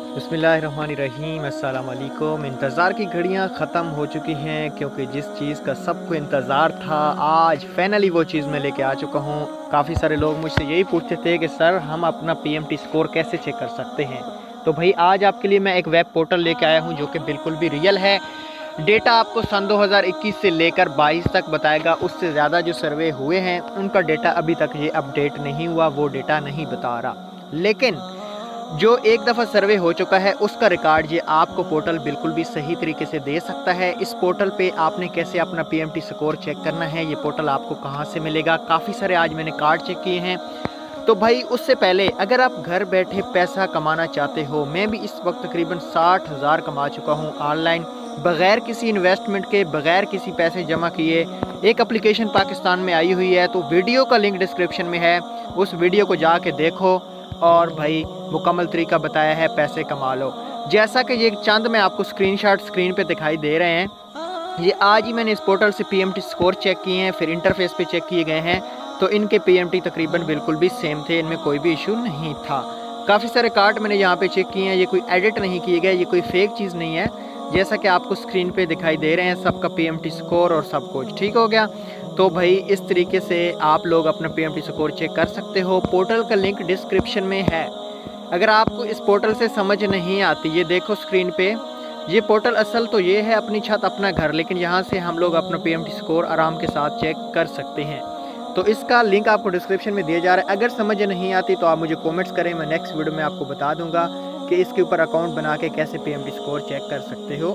बिस्मिल्लाहिर्रहमानिर्रहीम। अस्सलाम वालेकुम। इंतज़ार की घड़ियां ख़त्म हो चुकी हैं, क्योंकि जिस चीज़ का सबको इंतज़ार था आज फाइनली वो चीज़ मैं लेके आ चुका हूँ। काफ़ी सारे लोग मुझसे यही पूछते थे कि सर हम अपना पीएमटी स्कोर कैसे चेक कर सकते हैं। तो भाई आज आपके लिए मैं एक वेब पोर्टल लेके आया हूँ जो कि बिल्कुल भी रियल है। डेटा आपको सन 2021 से लेकर 22 तक बताएगा। उससे ज़्यादा जो सर्वे हुए हैं उनका डेटा अभी तक ये अपडेट नहीं हुआ, वो डेटा नहीं बता रहा। लेकिन जो एक दफ़ा सर्वे हो चुका है उसका रिकॉर्ड ये आपको पोर्टल बिल्कुल भी सही तरीके से दे सकता है। इस पोर्टल पे आपने कैसे अपना पीएमटी स्कोर चेक करना है, ये पोर्टल आपको कहाँ से मिलेगा। काफ़ी सारे आज मैंने कार्ड चेक किए हैं। तो भाई उससे पहले अगर आप घर बैठे पैसा कमाना चाहते हो, मैं भी इस वक्त तकरीबन 60,000 कमा चुका हूँ ऑनलाइन, बग़ैर किसी इन्वेस्टमेंट के, बग़ैर किसी पैसे जमा किए। एक एप्लीकेशन पाकिस्तान में आई हुई है, तो वीडियो का लिंक डिस्क्रिप्शन में है, उस वीडियो को जाके देखो और भाई मुकम्मल तरीका बताया है, पैसे कमा लो। जैसा कि ये चंद मैं आपको स्क्रीनशॉट स्क्रीन पे दिखाई दे रहे हैं, ये आज ही मैंने इस पोर्टल से पीएमटी स्कोर चेक किए हैं, फिर इंटरफेस पे चेक किए गए हैं। तो इनके पीएमटी तकरीबन बिल्कुल भी सेम थे, इनमें कोई भी इशू नहीं था। काफ़ी सारे कार्ड मैंने यहाँ पे चेक किए हैं, ये कोई एडिट नहीं किए गए, ये कोई फेक चीज़ नहीं है। जैसा कि आपको स्क्रीन पे दिखाई दे रहे हैं, सबका पीएमटी स्कोर और सब कुछ ठीक हो गया। तो भाई इस तरीके से आप लोग अपना पीएमटी स्कोर चेक कर सकते हो। पोर्टल का लिंक डिस्क्रिप्शन में है। अगर आपको इस पोर्टल से समझ नहीं आती, ये देखो स्क्रीन पे, ये पोर्टल असल तो ये है अपनी छत अपना घर, लेकिन यहाँ से हम लोग अपना पीएमटी स्कोर आराम के साथ चेक कर सकते हैं। तो इसका लिंक आपको डिस्क्रिप्शन में दिया जा रहा है। अगर समझ नहीं आती तो आप मुझे कमेंट्स करें, मैं नेक्स्ट वीडियो में आपको बता दूंगा कि इसके ऊपर अकाउंट बना के कैसे पीएमटी स्कोर चेक कर सकते हो।